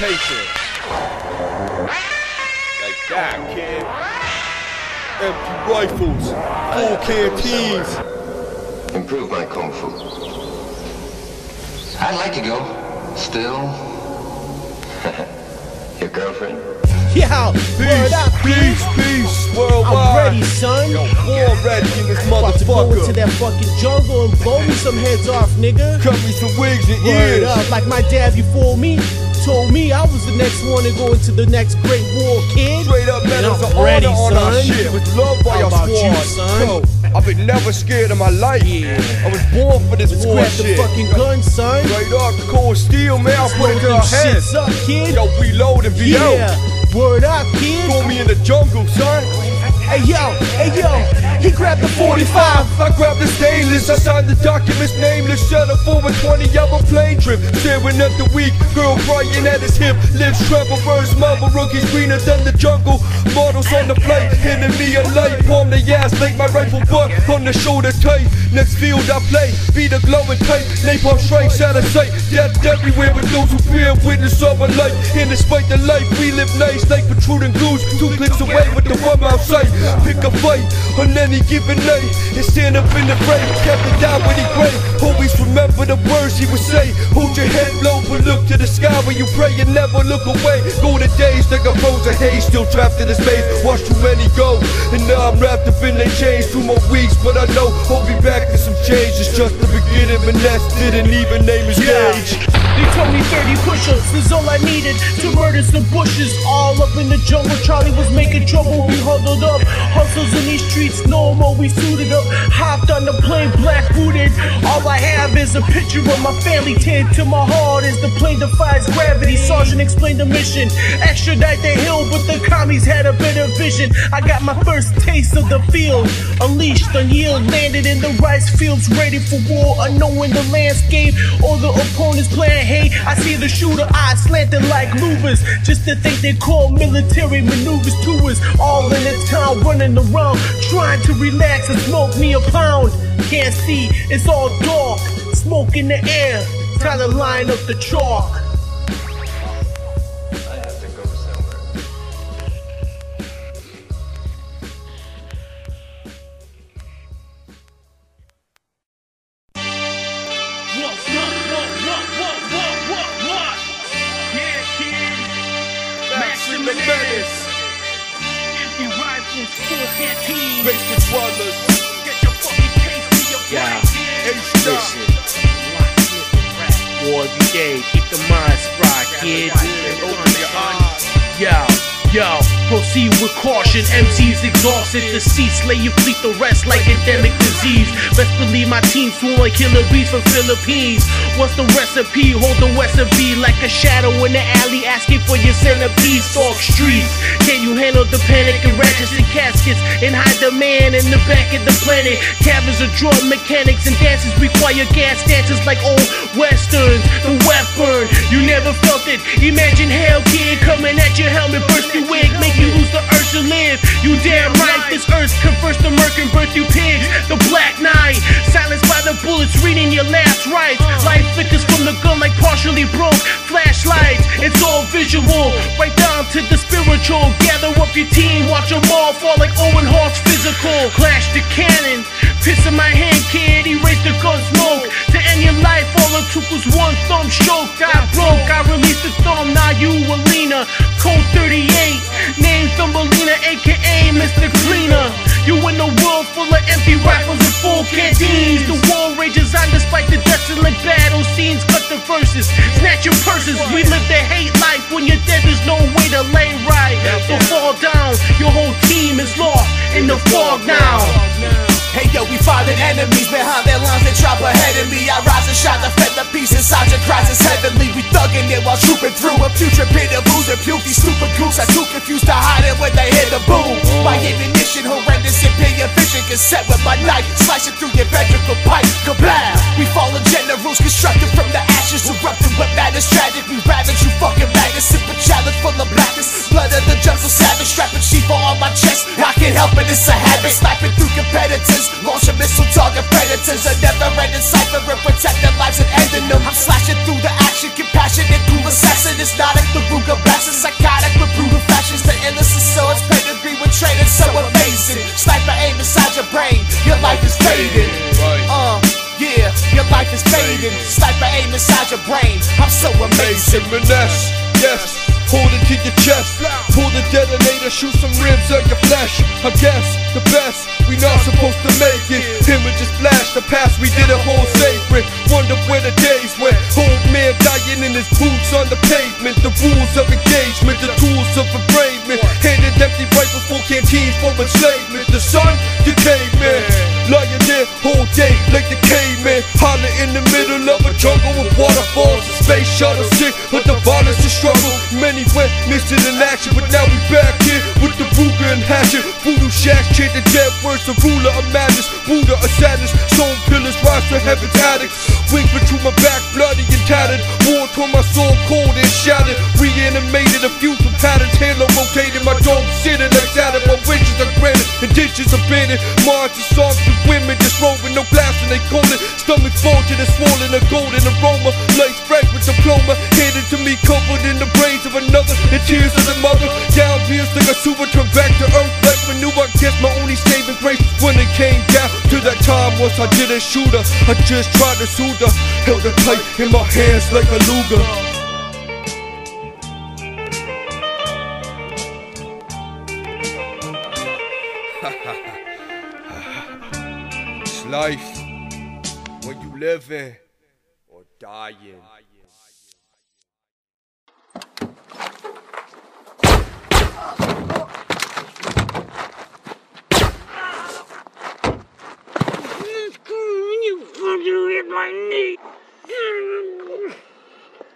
location. Like that, kid. Empty rifles, full canteens. Improve my kung fu. I'd like to go. Still. Your girlfriend? Yo, word up, peace, peace, worldwide. I'm ready, son. Yo, born ready in this about to go into motherfucker. that fucking jungle and blow me some heads off, nigga. Cut me some wigs and Word ears. up, like my dad before me told me I was the next one to go into the next great war, kid. Straight up medals And of I'm ready, honor on our son. shit. Was loved by How our about you, squad. son? Yo, I've been never scared in my life. Yeah. I was born for this Let's war grab shit. the fucking gun, son. Straight up, the cold steel, man. I'll Let's break load your them head. shits up, kid. Yo, reload and be Yeah, out. word up, kid. Throw me in the jungle, son. Hey yo, he grabbed the 45. I grabbed the stainless, I signed the documents nameless. Shut up for a 20-hour plane trip. Staring at the weak girl crying at his hip. Lips trample, birds, marble rookies greener than the jungle. Models on the plate, hitting me a light. Palm the ass, like my rifle butt on the shoulder tight. Next field I play, be the glowing tight. Napalm strikes out of sight. Death everywhere with those who bear witness of a light. And despite the life, we live nice like protruding goose. 2 clicks away with the rum outside. Pick a fight on any given night and stand up in the brave. Kept it down when he prayed. Always remember the words he would say. Hold your head low but look to the sky when you pray and never look away. Go to days like a frozen haze, still trapped in the space. Watch too many go, and now I'm wrapped up in their chains. 2 more weeks, but I know I'll be back to some change. It's just the beginning, MENACE didn't even name his stage. They told me 30 push-ups is all I needed to murder some bushes. All up in the jungle, Charlie was making trouble. We huddled up, hustles in these streets, no more. We suited up, hopped on the plane, black booted. All I have is a picture of my family. Tied to my heart as the plane defies gravity. Sergeant explained the mission, extradite the hill, but the commies had a better vision. I got my first taste of the field, unleashed on yield, landed in the rice fields, ready for war, unknowing the landscape or the opponent's plan. Hey, I see the shooter eyes slanted like louvers, just to think they call military maneuvers to us. All in the town running around, trying to relax and smoke me a pound. Can't see, it's all dark, smoke in the air, time to line up the chalk. I have to go somewhere. What? Yeah, kid. Maximum menace. Empty rifles, full canteens. Basement dwellers. Get your fucking case to your Yeah. brain, kid. Listen, war every day, keep the minds fried, kid. Yo, proceed with caution. MCs exhausted, deceased, lay your fleet the rest like endemic disease. Best believe my team swoon like killer bees from Philippines. What's the recipe? Hold the recipe like a shadow in the alley, asking for your centipede. Stalk streets. Can you handle the panic and ratchets and caskets and hide the man in the back of the planet? Cabins of drug mechanics and dances require gas dances like old westerns. The weapon, you never felt it. Imagine hell, kid, coming at your helmet, burst your wig, make you lose the urge to live. You damn right, this earth converts the merc and birth you pigs. The Black Knight, silenced by the bullets, reading your last rites. Life flickers from the gun like partially broke flashlights. It's all visual, right down to the spiritual. Gather up your team, watch them all fall like Owen Hart's physical. Clash the cannon, piss in my hand, kid, erase the gun smoke. To end your life, all it took was one thumb stroke. I broke, I released the thumb, now you Alina. Code 38, named Thumbelina, aka Mr. Cleaner. You in a world full of empty rifles and full canteens. The war rages on despite the desolate battle scenes. Cut the verses, snatch your purses. We live the hate life, when you're dead there's no way to lay right. So fall down, your whole team is lost in the fog now. Hey yo, we fighting enemies behind their lines, they drop ahead of me. I rise and shot, defend the peace inside your cries is heavenly. We thugging it while trooping through a future pit of booze and puke. These stupid groups are too confused to hide it when they hear the boom. My ammunition, horrendous, imperial vision, cassette with my knife, slicing through your ventricle pipe. Kablam! We fallen generals, constructed from the ashes, erupting what matters tragic. We ravage you fucking maggots, sip a challenge full of blackness. Blood of the jungle savage, strapping sheep on my chest. I can't help it, it's a habit, sniping through competitors. Launch a missile, target predators. A never-ending cipher and protect their lives and ending them. I'm slashing through the action, compassionate, cool assassin. hypnotic, the Ruger blasting psychotic with brutal fashions. The endless swords, pedigree with training so amazing. Sniper aim inside your brain, your life is fading. Yeah, your life is fading. Sniper aim inside your brain, I'm so amazing. MENACE, yes, hold it to your chest. Pull the detonator, shoot some ribs on your flesh. I guess the best, we not supposed to make it. Images flash, the past we did a whole sacred. Wonder where the days went. Old man dying in his boots on the pavement. The rules of engagement, the tools of engravement. Handed empty rifles for canteens for enslavement. The sun, the caveman, lying there whole day like the caveman. Holler in the middle of a jungle with waterfalls and space shuttle shit. But the violence and struggle, many went missing in action. But now we back here with the Ruger and hatchet. Voodoo shacks, chant the dead words, the ruler of madness. Buddha of sadness, soul pillars rise to heaven's attics. Wings through my back, bloody and tattered. War tore my soul cold and shattered. Reanimated, a few from patterns. Halo rotated, my dome sitting like Saturn. My wishes are granted and ditches abandoned. Mars and songs to women disrobing, no glass and they golden. Stomach bulging and swollen, a golden aroma. Light fragrant diploma handed to me, covered in the brains of another. The tears of the mother, down tears like a super, turn back to earth like maneuver. I guess my only saving grace when it came down to that time was I didn't shoot her. I just tried to soothe her, held her tight in my hands like a Luger. It's life, when you living or dying.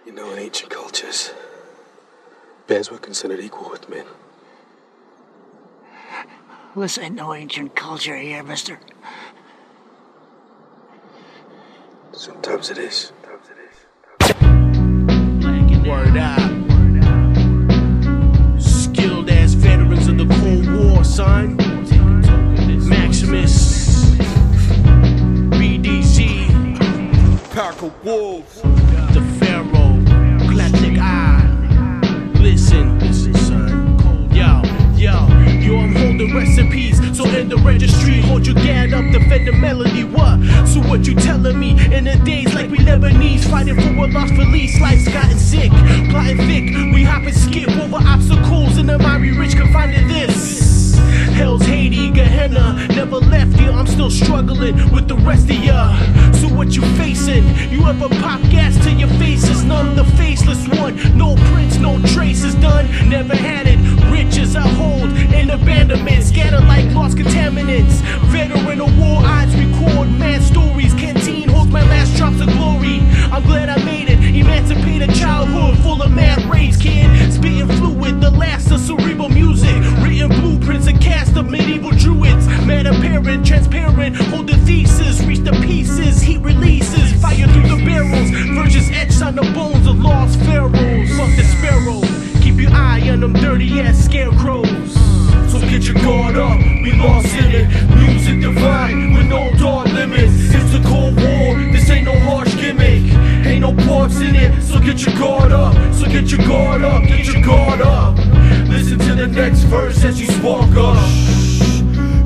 You know, in ancient cultures, bears were considered equal with men. This ain't no ancient culture here, mister. Sometimes it is. Word out. Skilled ass veterans of the Cold War, son. Maximus, BDC, Pack of wolves. the Pharaoh, classic eye. Listen, son. Yo, I'm holding recipes, so in the registry, hold your gad up, defend the melody. What? So what you telling me? In the days like we Lebanese, fighting for a lost release, life's gotten sick, plotting thick. We hop and skip over obstacles, and the mighty rich confined to this. Hell's Haiti, Gehenna, never left ya. I'm still struggling with the rest of ya. So what you facing? You ever pop gas till your face is numb? The faceless one, no prints, no traces done. Never had it. Riches I hold in abandonment, scattered like lost contaminants. Veteran of war, eyes record mad stories. Canteen holds my last drops of glory. I'm glad I made it. Emancipated childhood full of mad rage, kid. Spitting fluid, the last of cerebral music. Written blueprints, a cast of medieval druids. Mad apparent, transparent, hold the thesis. Reach the pieces, heat releases. Fire through the barrels, virgins etched on the bones of lost pharaohs. Fuck the sparrow, keep your eye on them dirty ass scarecrows. So get your guard up, we lost in it. Music divine with no dark limits. It's the Cold War, this ain't no harsh gimmick. Ain't no parts in it, so get your guard up. So get your guard up, get your guard up. Listen to the next verse as you spark up.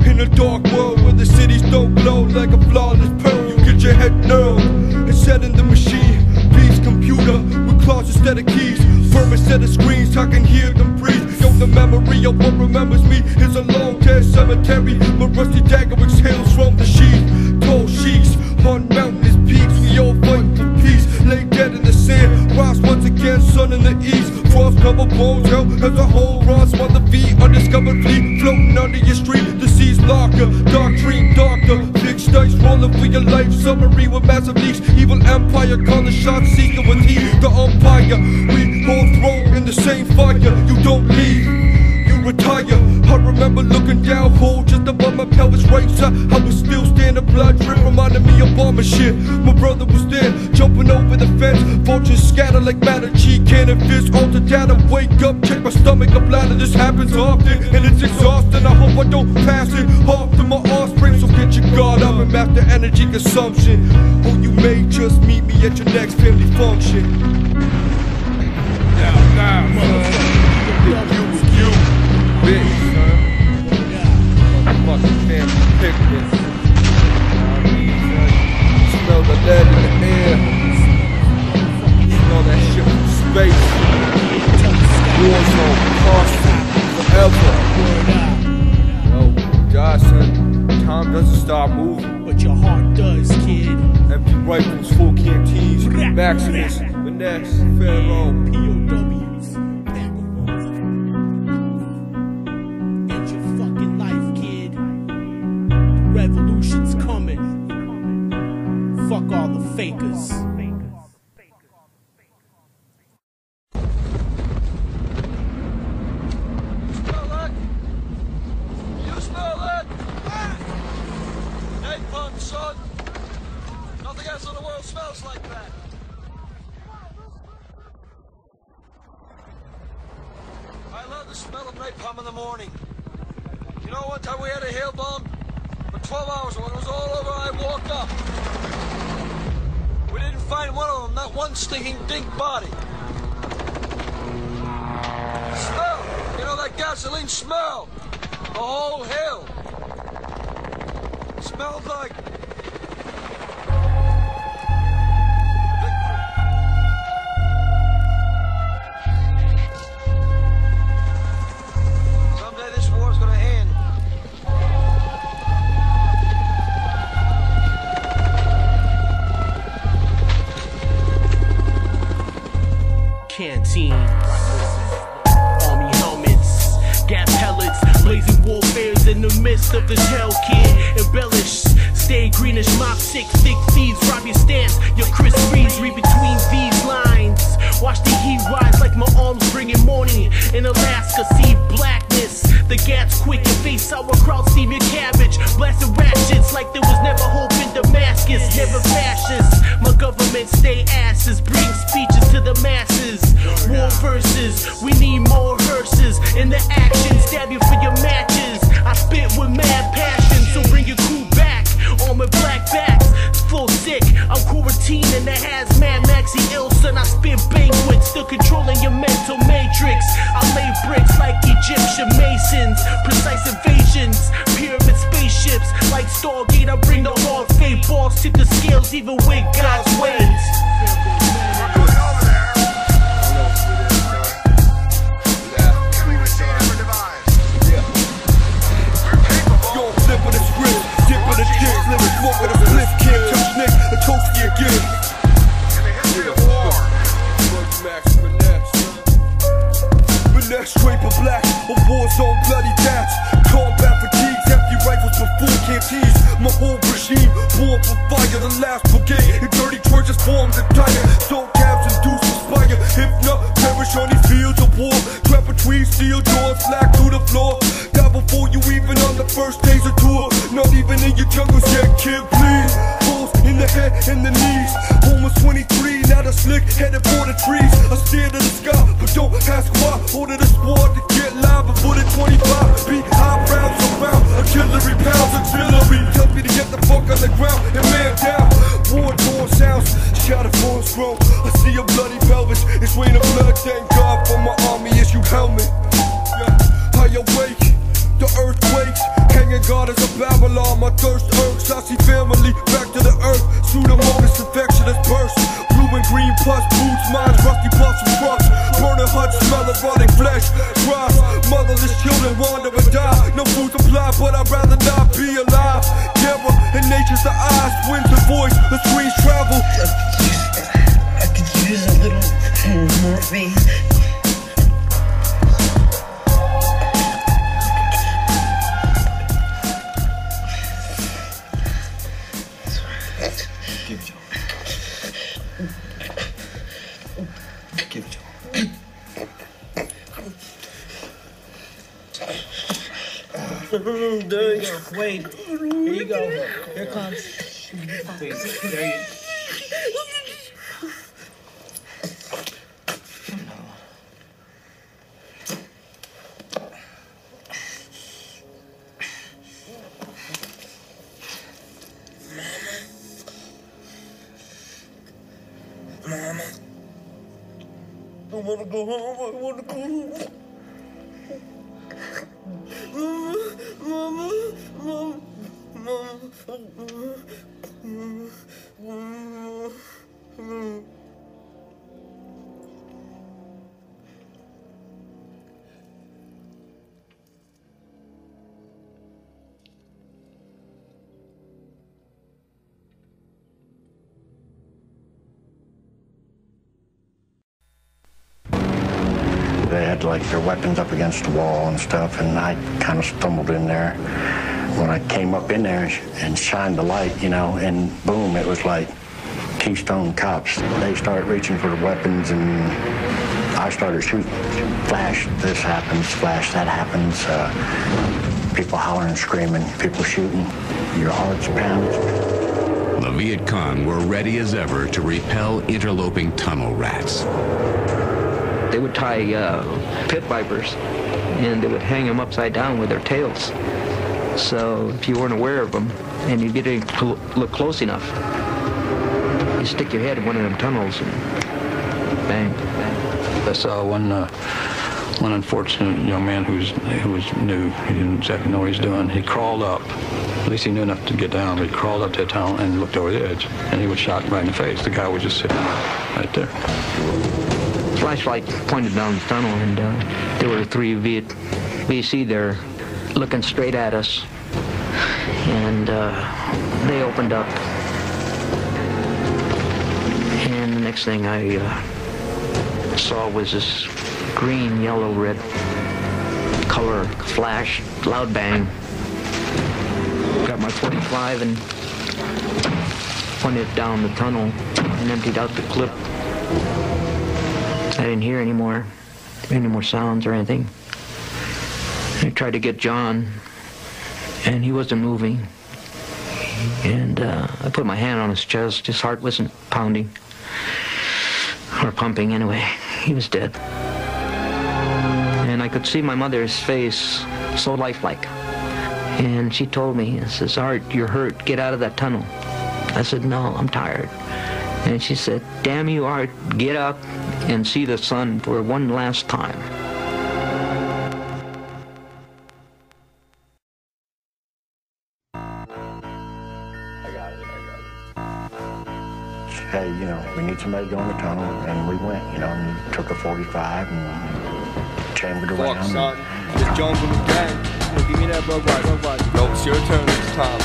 In a dark world where the cities don't glow like a flawless pearl, you get your head knurled and set in the machine. Beast computer with claws instead of keys. Firm instead of screens, I can hear them breathe. Yo, the memory of what remembers me is a long dead cemetery. My rusty dagger exhales from the sheath. Tall sheiks on mountainous peaks, we all fight for peace. Lay dead in the sand, rise once again, sun in the east. Frost covered bones, hell as a whole rust. While the feet undiscovered fleet floating under your street. The sea's locker, dark dream doctor. Fixed dice rolling for your life, summary with massive leaks. Evil empire, calling shots, seeker with heat. The umpire, we hold throne in the same fire. You don't leave, you retire. I remember looking down, hole just above my pelvis right side. I was still standing, blood drip, reminding me of bomber shit. My brother was there, jumping over the fence. Vultures scatter like matter, cheek, cannon, fist, alter data. Wake up, check my stomach, I'm bladder. This happens often, and it's exhausting. I hope I don't pass it off to my offspring. So get your guard up and master energy consumption. Or you may just meet me at your next family function. Smell the lead in the air. Smell that shit from space. Warzone, constant, forever. Yo, God, son, time doesn't stop moving, but your heart does, kid. Empty rifles, full canteens, MAXIMUS, MENACE, FEROCIOUSNESS, POWs. End your fucking life, kid. The revolution's coming. Fuck all the fakers. Smell that? You smell that? Napalm, son. Nothing else in the world smells like that. I love the smell of napalm in the morning. You know, one time we had a hail bomb for 12 hours. When it was all over, I woke up. We didn't find one of them, not one stinking dink body. Smell! You know that gasoline smell? The whole hill. Smells like... Someday this war's gonna end. Canteens, army helmets, gas pellets, blazing warfares in the midst of the shell, kid. Embellish, stay greenish, mop sick, thick thieves, rob your stance, your crisp reads, read between these lines. Watch the heat rise like my arms bringing morning. In Alaska, see blackness, the gas quick, your face sauerkraut, steam your cabbage, blasting ratchets like there was never hope in Damascus, never fascist. My government stay asses, bring speeches to the masses. War verses, we need more hearses. In the action, stab you for your matches. I spit with mad passion, so bring your crew back. On my black backs, full sick. I'm quarantined in the hazmat, maxi ill son. I spit banquets, still controlling your mental matrix. I lay bricks like Egyptian masons, precise invasions, pyramid spaceships like Stargate. I bring the hard fate, balls tip the scales, even with God's ways. Straight for black, a war zone, bloody dats. Combat fatigues, empty rifles for full canteens. My whole regime, born for fire. The last brigade, in dirty churches formed a tiger. Soul cabs induced aspire. If not, perish on these fields of war. Trap between steel doors, slack through the floor. Die before you even on the first days of tour. Not even in your jungles yet, kid, please. Holes in the head and the knees. Home was 23, now the slick, headed for the trees. I stare to the sky, but don't ask why. Order the squad to get live before the 25. Be high rounds around, artillery pounds, artillery. Tell me to get the fuck on the ground and man down. War-torn sounds, shot of force grown. I see a bloody pelvis, it's raining blood. Thank God for my army issue helmet. Yeah, I awake, the earth quakes. Hanging God is a Babylon, my thirst irks. I see family back to the earth. Pseudomonas infectious burst. Blue and green pus, boots, mines, rusty puffs and trucks. Burning huts, smell of rotting flesh. Drops, motherless children wander and die. No food supply, but I'd rather not be alive. Terror in nature's the eyes, winds the voice, the screens travel. I could use a little morphine. Give it to him. Give it to him. Dude, wait. Here you go. Here it comes. Please, there you wanna go home. I wanna go home. Mama. They had like their weapons up against the wall and stuff, and I kind of stumbled in there. When I came up in there and shined the light, you know, and boom, it was like Keystone Cops. They started reaching for the weapons, and I started shooting. Flash, this happens, flash, that happens. People hollering, screaming, people shooting. Your heart's pounding. The Viet Cong were ready as ever to repel interloping tunnel rats. They would tie pit vipers, and they would hang them upside down with their tails. So if you weren't aware of them, and you get to look close enough, you stick your head in one of them tunnels, and bang, bang. I saw one unfortunate young man who was new. He didn't exactly know what he was doing. He crawled up. At least he knew enough to get down, but he crawled up to the tunnel and looked over the edge, and he was shot right in the face. The guy was just sitting right there. Flashlight pointed down the tunnel, and there were 3 VC there looking straight at us, and they opened up, and the next thing I saw was this green, yellow, red color flash, loud bang. Got my .45 and pointed down the tunnel and emptied out the clip. I didn't hear any more sounds or anything. I tried to get John, and he wasn't moving. And I put my hand on his chest. His heart wasn't pounding, or pumping anyway. He was dead. And I could see my mother's face, so lifelike. And she told me, says, "Art, you're hurt. Get out of that tunnel." I said, "No, I'm tired." And she said, "Damn you, Art, get up and see the sun for one last time." Hey, you know, we need somebody to go in the tunnel, and we went, you know, and took a .45 and chambered around. Fuck, son. It's jungle gang. Give me that, bro. No, it's your turn this time.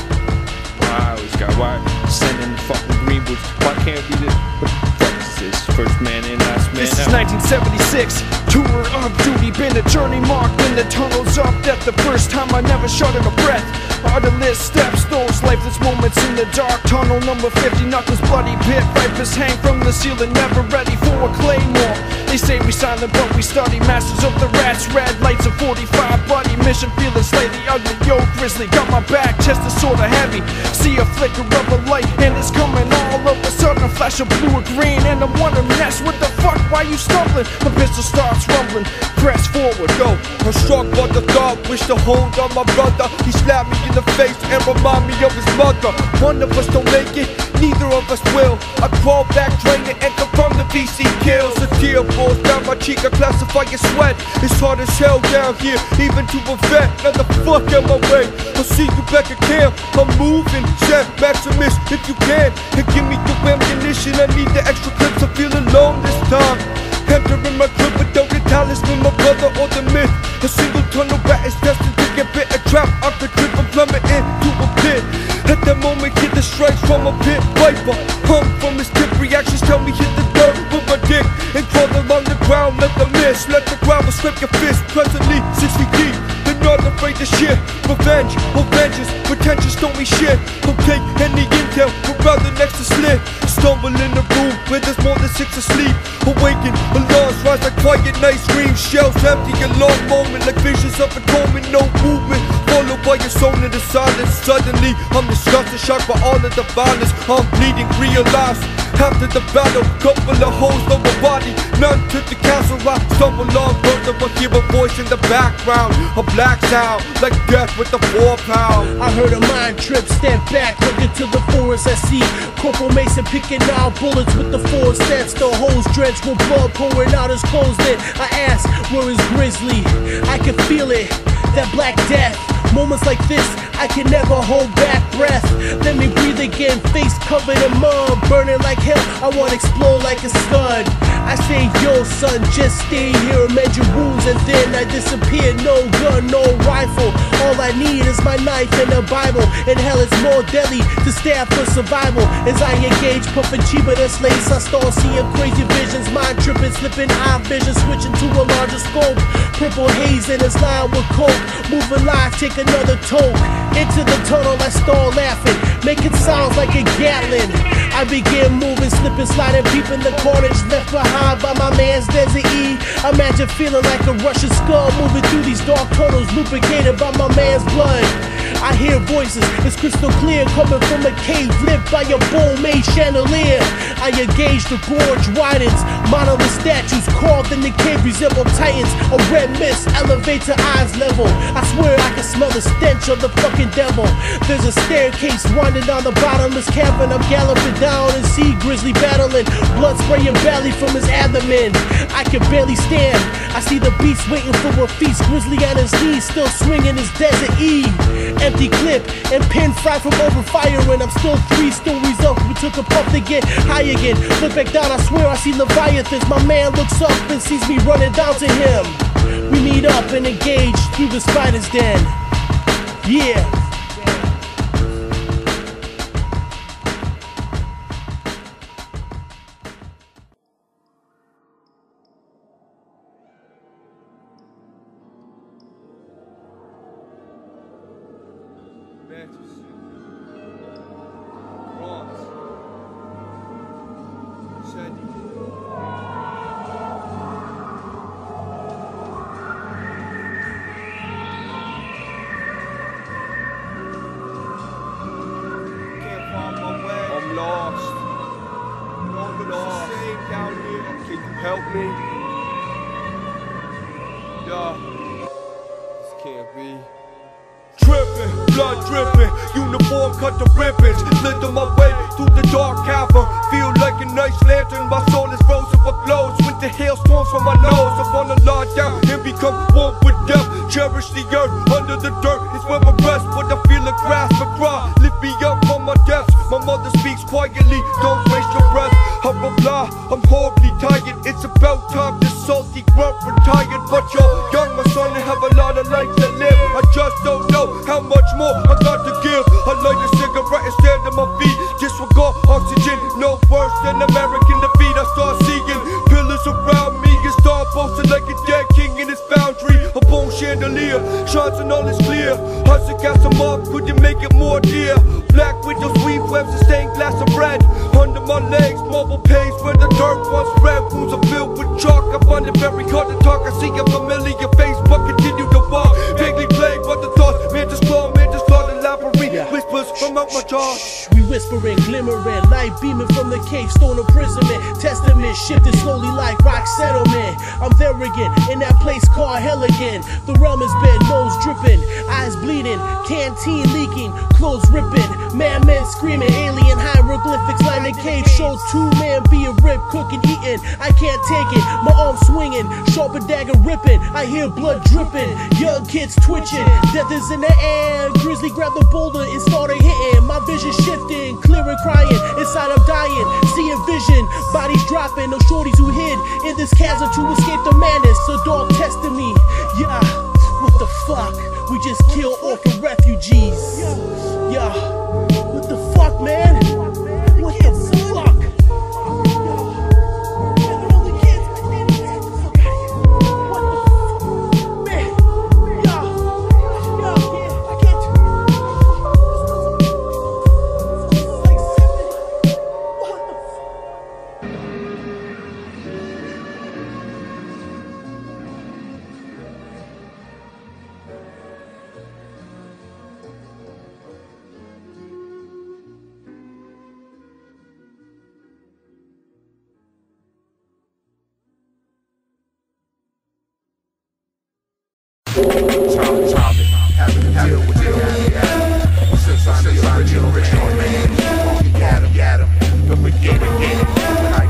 Wow, this guy, why sending the fucking green boots? Why can't we just... What the fuck is this? First man in, last man out. This is 1976, tour of duty. Been a journey marked when the tunnel's up. Death the first time I never shorted a breath. Arteries steps, those lifeless moments in the dark tunnel. Number 50, knuckles bloody pit vipers hang from the ceiling, never ready for a claymore. They say we silent but we study, masters of the rats. Red lights of 45 buddy, mission feeling slightly ugly. Yo, Grizzly, got my back, chest is sorta heavy. See a flicker of a light and it's coming all of a sudden. A flash of blue or green and I'm wondering, Ness, what the fuck, why you stumbling? My pistol starts rumbling, press forward. Yo, I'm struck by the thought, wish to hold on my brother. He slapped me in the face and remind me of his mother. One of us don't make it, neither of us will. I crawl back, draining and confirm the VC kills. A tear falls down my cheek, I classify your sweat. It's hard as hell down here, even to a vet. Now the fuck out my way, I'll see you back at camp. I'm moving, set Maximus if you can. And give me the ammunition, I need the extra clips, I feel alone this time. Entering my crib with no talisman, my brother or the myth. A single tunnel rat is destined to get bit. A trap I could trip and plummet into a pit. At that moment, get the strikes from a pit viper. Hum from his tip, reactions tell me hit the dirt with my dick and crawl along the ground. Let the miss, let the gravel scrape your fist. Presently 6 feet deep, they're not afraid to shit. Revenge or vengeance, pretentious don't mean shit. Don't take any intel, but rather next to slit. Stumble in the room where there's more than 6 asleep. Awaken, alarms rise like quiet night screams. Shells empty, a long moment like visions of a comet. No movement, followed by your soul in the silence. Suddenly, I'm disgusted, shocked by all of the violence. I'm bleeding, realized after the battle, couple of holes, no body. None to the castle, I stumble on, burnt together but hear a voice in the background. A black sound, like death with the 4 pound. I heard a mind trip, step back, look into the forest. I see Corporal Mason picking out bullets with the 4 sets. The hose drenched with blood pouring out his clothes. Then I asked, where is Grizzly? I can feel it, that black death. Moments like this, I can never hold back breath. Let me breathe again, face covered in mud, burning like hell. I wanna explode like a scud. I say, yo son, just stay here, mend your wounds, and then I disappear. No gun, no rifle. All I need is my knife and a Bible. And hell, it's more deadly to stab for survival. As I engage, puffing cheaper than slaves, I start seeing crazy visions. Mind tripping, slipping eye vision, switching to a larger scope. Purple haze in his line with coke. Moving live, take another toke. Into the tunnel, I start laughing, making sounds like a Gatlin. I begin moving, slipping, sliding, peeping the carnage left behind by my man's Desert E. Imagine feeling like a Russian skull moving through these dark tunnels, lubricated by my man's blood. I hear voices, it's crystal clear, coming from a cave lit by a bone-made chandelier. I engage, the gorge widens, monolith statues carved in the cave resemble titans. A red mist elevates to eyes level. I swear I can smell the stench of the fucking devil. There's a staircase winding down the bottomless cavern. I'm galloping down and see Grizzly battling, blood spraying belly from his abdomen. I can barely stand, I see the beast waiting for a feast. Grizzly on his knees, still swinging his Desert E. Empty clip and pin fried from over fire, and I'm still 3 stories up. We took a puff to get high again. Look back down, I swear I see Leviathans. My man looks up and sees me running down to him. We meet up and engage through the spider's den. Yeah. MANTIS, RATZ, Sandy. Can't find my way. I'm lost. Don't look the same down here. Can you help me? Yeah. This can't be. Dripping, blood dripping, uniform cut to ribbons. Lit on my way through the dark cavern. Feel like a nice lantern, my soul is frozen but glows. Winter hailstorms from my nose. I wanna lie down and become one with death. Cherish the earth, under the dirt is where my rest. But I feel a grasp and cry, lift me up from my depths. My mother speaks quietly, don't waste your breath. I reply, I'm horribly tired. It's about time this salty grunt retired. But you're young, my son, and have a lot of life to live. I just don't know how much more I got to give. I light a cigarette and stand on my feet. Disregard oxygen, no worse than American defeat. I start seeing pillars around me and start posting like a dead king in his foundry. A bone chandelier shines and all is clear. Hustle got some up, could you make it more dear? Black windows, weave webs and stained glass of red. Under my legs, marble panes where the dirt once red. Wounds are filled with chalk. I find it very hard to talk. I see a familiar face, but continue to walk. Vaguely plagued by the thoughts. Mantis claw, the labyrinth. Whispers from out my jaw. We whispering, glimmering, light beaming from the cave, stone imprisonment. Testament shifted slowly like rock settlement. I'm there again, in that place called hell again. The realm is bent, nose dripping, eyes bleeding, canteen leaking, clothes ripping. Men screaming, alien hieroglyphics line the cave. Shows 2 men being ripped, cooking, eating. I can't take it, my arm swinging, sharper dagger ripping. I hear blood dripping, young kids twitching. Death is in the air. Grizzly grabbed the boulder and started hitting. My vision shifting, clearing, crying. Inside I'm dying, seeing vision. Bodies dropping, no shorties who hid in this chasm to escape the madness. A dog testing me, yeah. What the fuck? We just kill orphan refugees. Yeah. What the fuck, man? What the fuck? Having to deal with it. Since I'm the original man, got him. The beginning.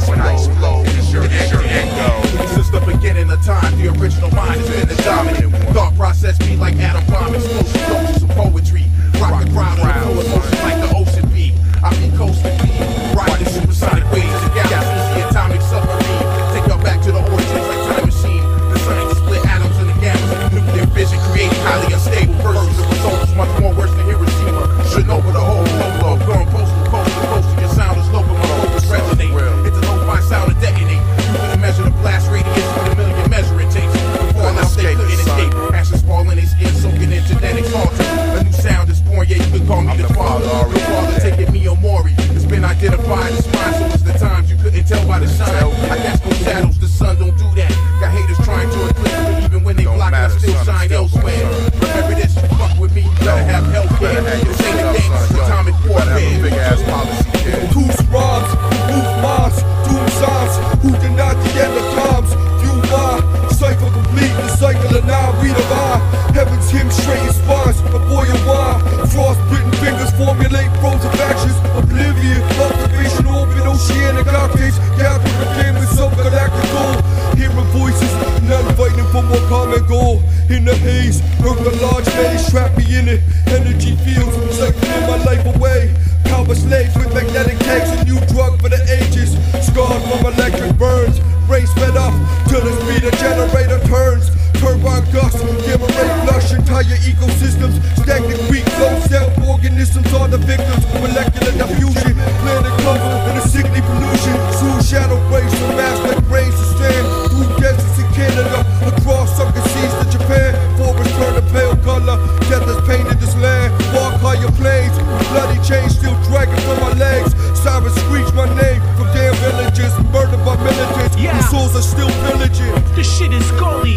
When I explode, it's your echo. Since the beginning of time, the original mind has been the dominant. Thought process be like atom bomb, explosive doses of poetry. Rock the ground on the full emotion like the ocean be. I mean coasting be, riding supersonic waves and galaxies, the atomic submarine. Take y'all back to the origins like time machine. The science split atoms and the gammas. Nuclear fission creating highly unstable versions. The result is much more worse than Hiroshima. Chernobyl, the whole polo. Going postal coast to coast. Your sound is local, my focus resonate. It's a low-fi sound to detonate. You couldn't measure the blast radius with a million measuring tapes. Before now they couldn't escape. Ashes fall in their skin, soaking in genetics altered. A new sound is born, yeah, you can call me the father. The father taking me Mori. It's been identified as mine, so it's the times you couldn't tell by the shine. I cast no shadows, the sun don't do that. Got haters trying to eclipse me, even when they block, I still shine elsewhere. Remember this, you fuck with me, you better have healthcare. This ain't a game, it's atomic warfare. Big ass policy kid. Who's rhymes, who's moms, doom signs, who denied the end of times? You lie, cycle complete, the cycle of nine, we divine. Heaven's him straight in spines, a boy of wine. Frost-bitten fingers formulate frozen factions. Oblivion, observation, orbit, oceanic octaves. Gathering the game with some galactic gold. Hearing voices, none fighting for more common goal. In the haze, heard the large maze, trap me in it. Energy fields, cycling my life away. Power slaves with magnetic tags, a new drug for the ages. Scarred from electric burns, brains fed up till the speed of generator turns. Turbine gust, gamma ray flush, entire ecosystems. Stagnant weak, low cell organisms are the victims. Molecular diffusion, planet cover in a sickly pollution. Soon shadow rays from mass like rains to stand. Through deserts in Canada, across sunken seas to Japan. Forests turn a pale color, death has painted this land. Walk higher planes, with bloody chains still dragging from my legs. Sirens screech my name from damn villages, murdered by militants. Whose souls are still pillaging. The shit is gully.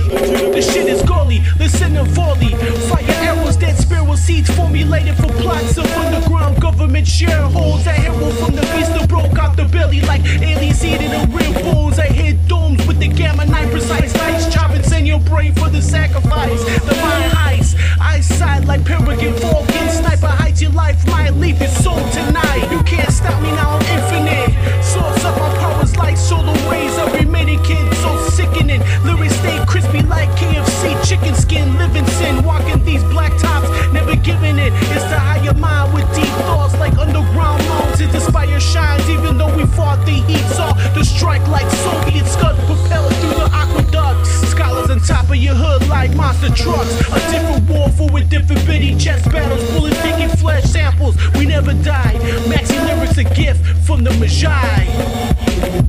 The shit is gully, listen and volley. Fire arrows, dead sparrow seeds formulated for plots of underground government shareholders. I herald from the beast that broke out the belly like aliens eating the real bones. I hit domes with the gamma 9 precise ice, chopping in your brain for the sacrifice. The mind heist, eyesight like peregrine falcon. Sniper hides your life, might leave your soul tonight. You can't stop me now, I'm infinite. Source up my powers like solar rays. Every minute kid so sickening. Lyrics stay crispy like KFC chicken skin, living sin, walking these black tops, never giving it. It's the higher mind with deep thoughts like underground mountains. Inspire shines even though we fought the heat. Saw the strike like Soviet scud propelled through the aqueducts. Scholars on top of your hood like monster trucks. A different warfare with different bitty chest battles, bullets picking flesh samples. We never die. Maxi lyrics a gift from the Magi.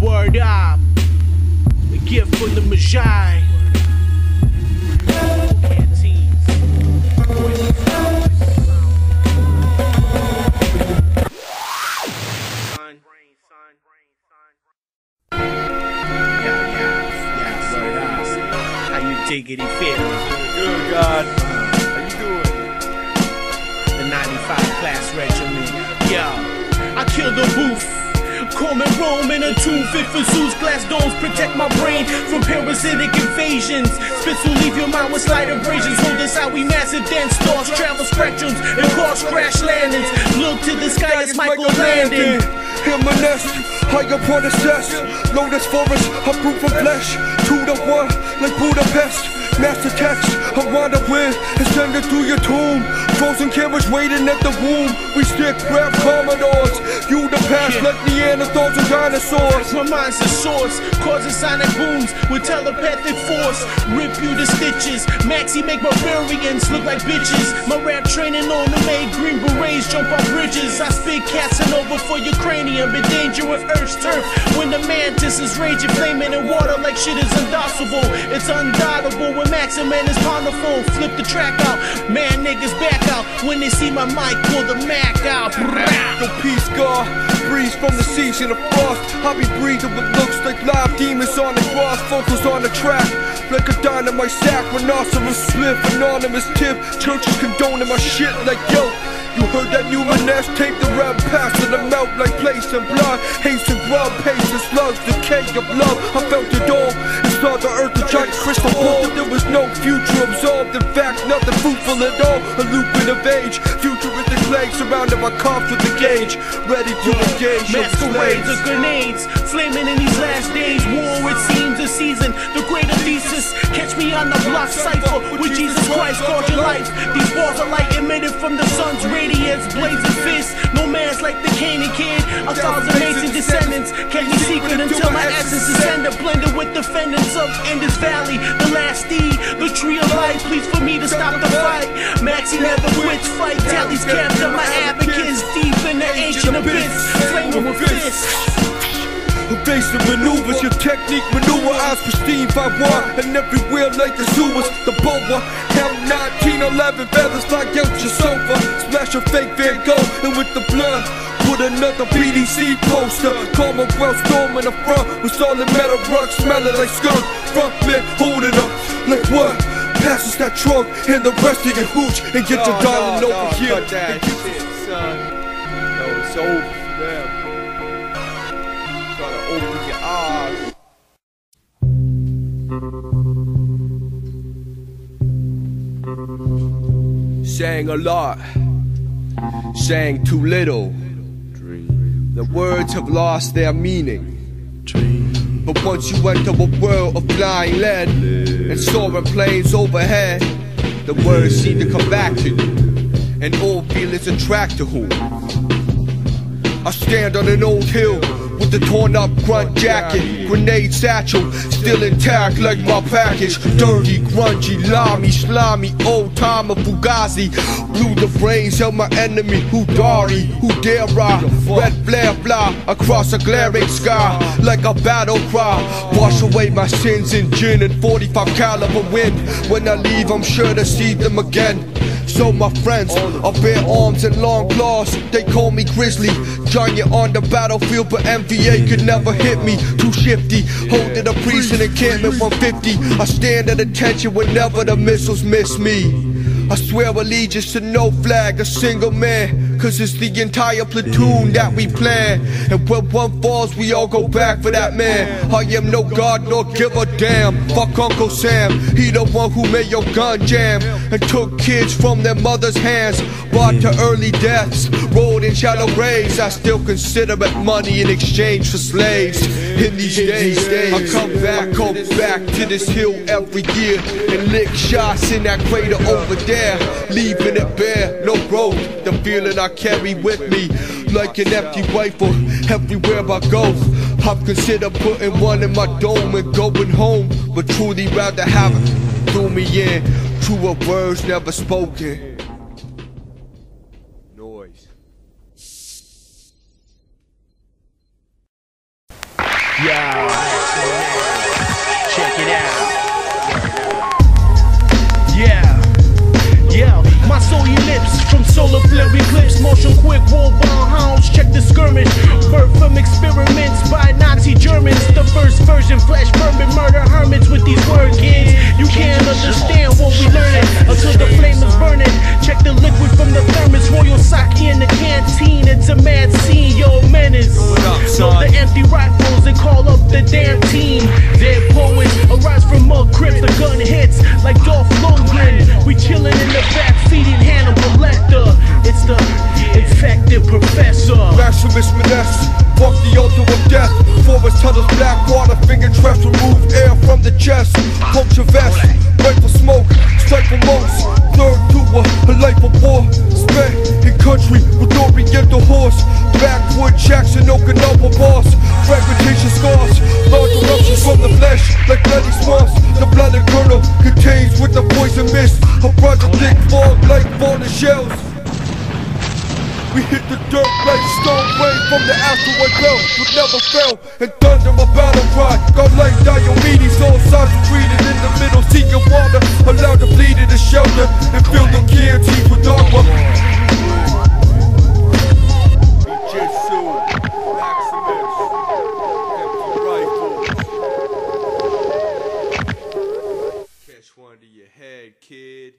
Word up, a gift from the Magi. Diggity feel. Good God. How you doing? The 95 class regiment. Yo, I kill the roof. Call me Rome in a tomb fit for Zeus. Glass domes protect my brain from parasitic invasions. Spits will leave your mind with slight abrasions. Hold us out, we massive dense stars, travel spectrums, and cause crash landings. Look to the sky as Michael landing. In my nest, high up on the chest. Lotus forest, I brew from flesh. 2 to 1, like Budapest. Master text, I wanna win. Extended through your tomb. Frozen cameras waiting at the womb. We stick rap Commodores. You the past like Neanderthals and dinosaurs. My mind's a source, causing sonic booms with telepathic force. Rip you to stitches. Maxi make barbarians look like bitches. My rap training on the made green berets jump off bridges. I spit cats and over for your cranium. In danger with Earth's turf. When the mantis is raging, flaming in water like shit is undostable. It's undoubtable when MAXIMUS is powerful. Flip the track out, man niggas back out. When they see my mic, pull the Mac out. The peace God, breeze from the seas in the frost. I be breathing with looks like live demons on the cross. Focus on the track, like a dynamite sack. Rhinoceros slip, anonymous tip. Churches condoning my shit like yo. You heard that new MOONLESS, take the rap past to the melt like place and blood. Haste and grub, pace and slugs, decay of love. I felt it all. It's saw the earth a giant crystal ball. There was no future absorbed, in fact nothing fruitful at all. A looping of age, futuristic plague surrounded by cops with the gauge, ready to engage. Masquerades of grenades, flaming in these last days. War, it seems, a season, the greater thesis. Catch me on the block cipher with Jesus Christ, guard your life. These balls of light emitted from the sun's radiance, blazing fists. No man's like the Canaan kid, 1,000 ancient descendants. Can't be secret until my essence is ended, blended with defendants of Indus Valley. The last D, the tree of life, please for me to stop the fight. Maxi never quits, fight tallies capture my advocates deep in the ancient abyss, flaming with fists. Evasive maneuvers, your technique maneuver, eyes pristine, 5-1, and everywhere like the sewers. The boa, hell 1911, feathers like out your sofa. Splash a fake Van Gogh, and with the blood, put another BDC poster. Commonwealth storm in the front, with solid metal rug, smelling like skunk. Front man, hold it up, like what? Pass us that trunk, and the rest of your hooch, and get your darling over here. Cut that shit, son. No, it's over for them. Gotta open your eyes. Sang a lot, sang too little. The words have lost their meaning. But once you enter a world of flying lead and soaring planes overhead, the words seem to come back to you, and old feelings attract to whom. I stand on an old hill with the torn up grunt jacket, grenade satchel, still intact like my package. Dirty, grungy, limey, slimy, old timer Fugazi. Blew the brains of my enemy, who Dari, who dare I? Red flare fly across a glaring sky like a battle cry. Wash away my sins in gin and 45 caliber wind. When I leave, I'm sure to see them again. So my friends are bare arms and long claws. They call me Grizzly, giant on the battlefield, but N.V.A could never hit me. Too shifty, holding a priest in encampment 150. I stand at attention whenever the missiles miss me. I swear allegiance to no flag, a single man, cause it's the entire platoon that we plan. And when one falls, we all go back for that man. I am no god nor give a damn. Fuck Uncle Sam, he the one who made your gun jam and took kids from their mother's hands, brought to early deaths, rolled in shallow graves. I still consider it money in exchange for slaves. In these days, I come back, go back to this hill every year and lick shots in that crater over there, leaving it bare, no growth. The feeling I carry with me like an empty rifle everywhere I go. I've considered putting one in my dome and going home, but truly rather have it through me in. Truer words never spoken. Noise. Yeah, check it out. Yeah, my soul lips from solar flare eclipse, motion quick, war bomb hounds, check the skirmish. Birth from experiments by Nazi Germans. The first version, flesh vermin, murder hermits with these word kids. You can't understand what we learning until the flame is burning. Check the liquid from the thermos, royal sake in the canteen. It's a mad scene, yo, menace. Load the empty rifles and call up the damn team. Dead poets arise from mud crypts, the gun hits like Dolph Lundgren. We chillin' in the back, feeding Hannibal Lecter. It's the infected professor. Maximus Menace, walk the altar of death. Forest tunnels, black water, finger traps, remove air from the chest. Puncture vest, rifle smoke, stifle monks. Third tour, a life of war. Spent in country with Oriental horse. Backwood Jackson, Okinawa boss. Fragmentation scars, large eruptions from the flesh like bloody swamps. The blooded kernel contains with the poison mist. A project thick fog like falling shells. We hit the dirt like stone rain from the asteroid belt, but never fell. And thunder my battle cry, God like Diomedes, all sides retreated in the middle, seeking water, allowed to bleed in the shelter, and fill the canteens with dogma. Jitsu, Maximus, empty rifles. Catch one to your head, kid.